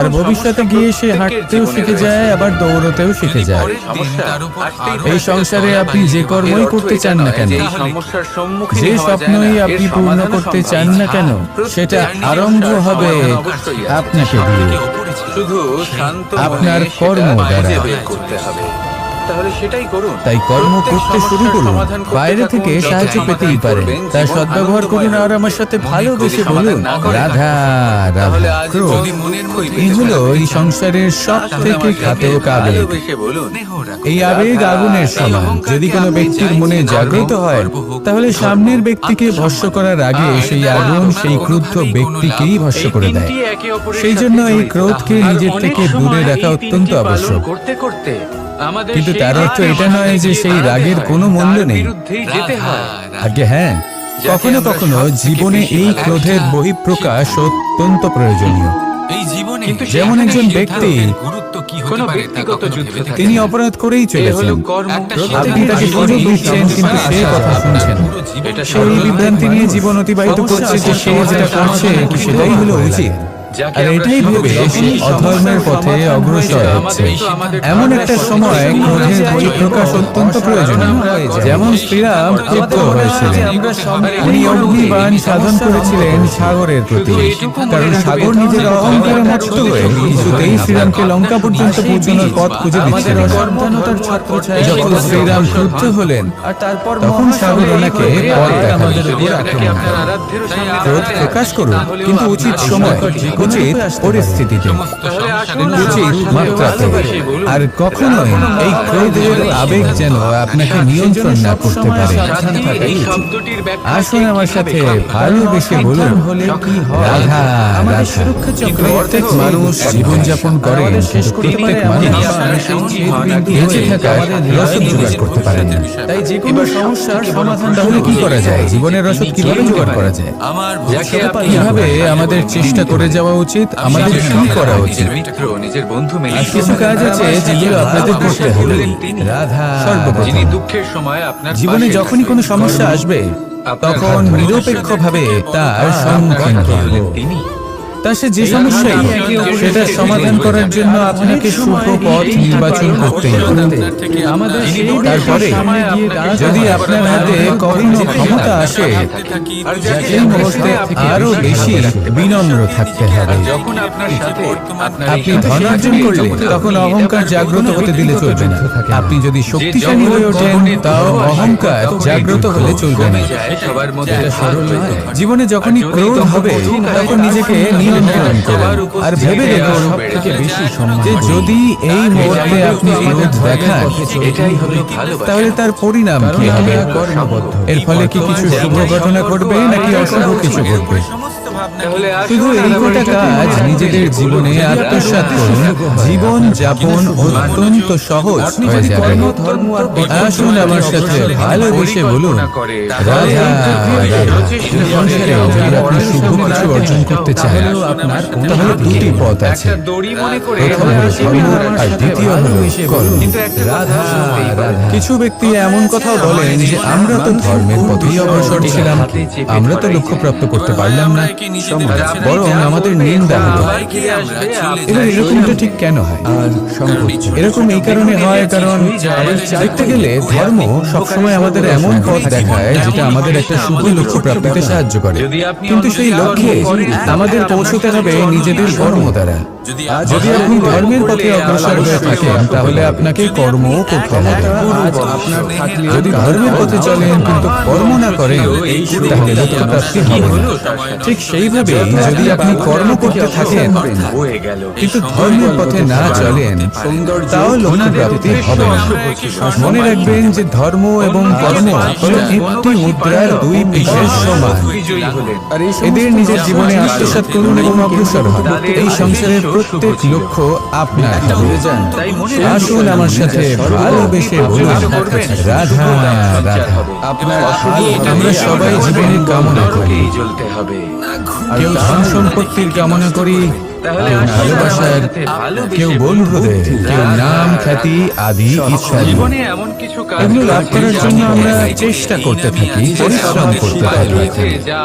আর ভবিষ্যতে গিয়ে সে হাঁটতেও শিখে যায়, আবার দৌড়তেও শিখে যায়। এই সংসারে আপনি যে কর্মই করতে চান না কেন, যে স্বপ্নই আপনি পূর্ণ করতে চান না কেন, সেটা আরম্ভ হবে আপনাকে দিয়ে, আপনার কর্ম দ্বারা। তাহলে সেটাই করুন। তাই কর্ম করতে শুরু করুন, বাইরে থেকে সাহায্য পেতেই পারেন। তার সদ্ব্যবহার করুন আর আমার সাথে ভালোবেসে বলুন, রাধা রাধা। ক্রোধ এই হলো এই সংসারের সব থেকে ঘাতক আবেগ। এই আবেগ আগুনের সমান। যদি কোনো ব্যক্তির মনে জাগ্রত হয়, তাহলে সামনের ব্যক্তিকে ভস্ম করার আগে সেই আগুন সেই ক্রুদ্ধ ব্যক্তিকেই ভস্ম করে দেয়। সেই জন্য এই ক্রোধকে নিজের থেকে দূরে রাখা অত্যন্ত আবশ্যক। কিন্তু তার অর্থ এটা নয় যে সেই রাগের কোনো মূল্য নেই। আগে হ্যাঁ, কখনো কখনো জীবনে এই ক্রোধের বহিঃপ্রকাশ অত্যন্ত প্রয়োজনীয়। যেমন একজন ব্যক্তি তিনি অপরাধ করেই চলেছেন, আপনি তাকে সুযোগ দিচ্ছেন কিন্তু সে কথা শুনছেন। সেই বিভ্রান্তি নিয়ে জীবন অতিবাহিত করছে যে সে যেটা করছে সেটাই হলো উচিত, আর এটাই ভেবে সে অধর্মের পথে অগ্রসর হচ্ছে। এমন একটা সময় ক্রোধের বহিঃপ্রকাশ অত্যন্ত প্রয়োজনীয়। যেমন শ্রীরাম ক্রুদ্ধ হয়েছিলেন, উনি অগ্নিবাণ সাধন করেছিলেন সাগরের প্রতি, কারণ সাগর নিজের অহংকারে মত্ত হয়ে কিছুতেই শ্রীরামকে লঙ্কা পর্যন্ত পৌঁছানোর পথ খুঁজে দিচ্ছিল। যখন শ্রীরাম ক্রুদ্ধ হলেন, তখন সাগর ওনাকে পথ দেখালেন। ক্রোধ প্রকাশ করুন, কিন্তু উচিত সময়, উচিত পরিস্থিতিতে, উচিত মাত্রাতে। আর কখনোই এই ক্রোধের আবেগ যেন আপনাকে নিয়ন্ত্রণ না করতে পারে। আসুন আমার সাথে ভালোবেসে বলুন, রাধা রাধা। প্রত্যেক মানুষ জীবনযাপন করেন, কিন্তু প্রত্যেক মানুষ বেঁচে থাকার রসদ জোগাড় করতে পারেন না। তাই যে কোনো সমস্যার সমাধান তাহলে কি করা যায়? জীবনের রসদ কিভাবে জোগাড় করা যায়? কিভাবে আমাদের চেষ্টা করে যাওয়া উচিত, আমাদের কি করা উচিত? কিছু কাজ আছে যেগুলো আপনাদের করতে হবে। রাধা সর্বপ্রথম জীবনে যখনই কোনো সমস্যা আসবে, তখন নিরপেক্ষভাবে তার সম্মুখীন হন। তা সে যে সমস্যাই সেটা সমাধান করার জন্য আপনাকে শুভ পথ নির্বাচন করতেই হবে। তারপরে যদি আপনার হাতে কখনো ক্ষমতা আসে, সেই মুহূর্তে আরো বেশি বিনম্র থাকতে হবে। আপনি ধন অর্জন করলে তখন অহংকার জাগ্রত হতে দিলে চলবে না। আপনি যদি শক্তিশালী হয়ে ওঠেন, তাও অহংকার জাগ্রত হলে চলবে না। জীবনে যখনই ক্রোধ হবে, তখন নিজেকে নিয়ন্ত্রণ করুন আর ভেবে দেখুন যে যদি এই মুহূর্তে আপনি ক্রোধ দেখান, তাহলে তার পরিণাম কি হবে? এর ফলে কি কিছু শুভ ঘটনা ঘটবে নাকি অশুভ কিছু ঘটবে? শুধু এই কটা কাজ নিজেদের জীবনে আত্মসাৎ করুন, জীবন যাপন অত্যন্ত সহজ হয়ে যাবে। আসুন আমার সাথে ভালোবেসে বলুন, রাধা রাধা। যদি আপনি শুভ কিছু অর্জন করতে চান, তাহলে দুটি পথ আছে। প্রথম হলো ধর্ম আর দ্বিতীয় হলো কর্ম। রাধা রাধা। কিছু ব্যক্তি এমন কথাও বলেন যে আমরা তো ধর্মের পথেই অগ্রসর ছিলাম, আমরা তো লক্ষ্যপ্রাপ্ত করতে পারলাম না, বরং আমাদের নিন্দা হলো। এবার এরকমটা ঠিক কেন হয়? এরকম এই কারণে হয়, কারণ দেখতে গেলে ধর্ম সবসময় আমাদের এমন পথ দেখায় যেটা আমাদের একটা শুভ লক্ষ্য প্রাপ্তিতে সাহায্য করে, কিন্তু সেই লক্ষ্যে আমাদের পৌঁছতে হবে নিজেদের কর্ম দ্বারা। যদি আপনি ধর্মের পথে অগ্রসর হয়ে থাকেন, তাহলে আপনাকে কর্মও করতে হবে। যদি ধর্মের পথে চলেন কিন্তু কর্ম না করেন, তাহলে লক্ষ্য প্রাপ্তি হবে না। ঠিক সেইভাবে যদি আপনি কর্ম করতে থাকেন কিন্তু ধর্মের পথে না চলেন, তাও লক্ষ্য প্রাপ্তি হবে না। মনে রাখবেন যে ধর্ম এবং কর্ম হলো একটি মুদ্রার দুই পিঠের সমান। এদের নিজের জীবনে আত্মসাৎ করুন এবং অগ্রসর হন। এই সংসারের প্রত্যেক লক্ষ্য আপনার হবে। আসুন আমার সাথে ভালোবেসে বলুন, রাধা রাধা। আমরা সবাই জীবনের কামনা করি, কেউ ধন সম্পত্তির কামনা করি, তাহলে কেউ আসুন ভালোবাসার, আমার সাথে ভালোবেসে কেউ বন্ধুদের, কেউ নাম, খ্যাতি আদি ইত্যাদি। জীবনে এমন কিছু কাজ এগুলো লাভ করার জন্য আমরা করেছি চেষ্টা করতে থাকি, পরিশ্রম করতে থাকি।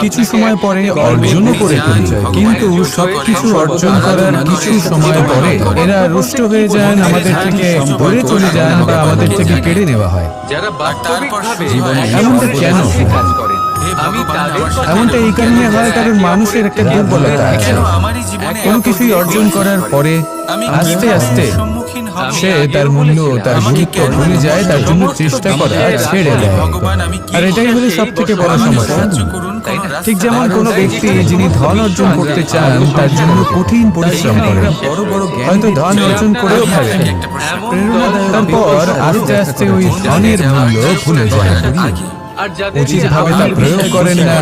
কিছু সময় পরে অর্জনও করে ফেলি, কিন্তু সবকিছু অর্জন করার কিছু সময় পরে এরা রুষ্ট হয়ে যান, আমাদের থেকে দূরে চলে যান বা আমাদের থেকে কেড়ে নেওয়া হয়। যারা বাস্তবিকভাবে এমনটা কেন? কাজ করেন, আমি তাদের কথা এমনটা এই কারণে হয় কারণ মানুষের একটা দুর্বলতা আছে। কোনো কিছুই অর্জন করার পরে আস্তে আস্তে সে তার মূল্য, তার গুরুত্ব ভুলে যায়, তার জন্য চেষ্টা করা ছেড়ে দেয়। আর এটাই হলো সব থেকে বড় সমস্যা। ঠিক যেমন কোনো ব্যক্তি যিনি ধন অর্জন করতে চান তার জন্য কঠিন পরিশ্রম করেন, হয়তো ধন অর্জন করেও ফেলেন, তারপর আস্তে আস্তে ওই ধনের মূল্য ভুলে যায়, আর যাদের উচিতভাবে তা প্রয়োগ করেন না,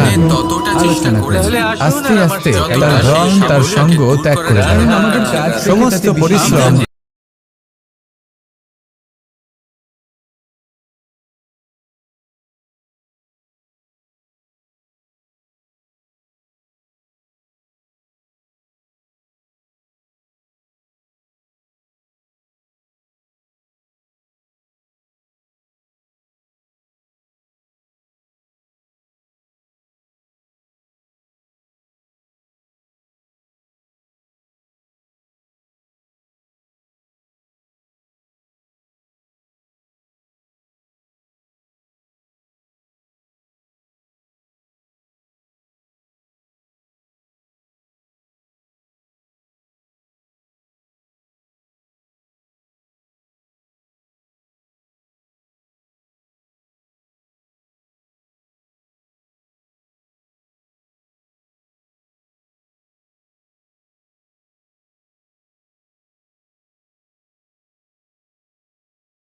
আস্তে আস্তে তার ধন, তার সঙ্গ ত্যাগ করে দেন। সমস্ত পরিশ্রম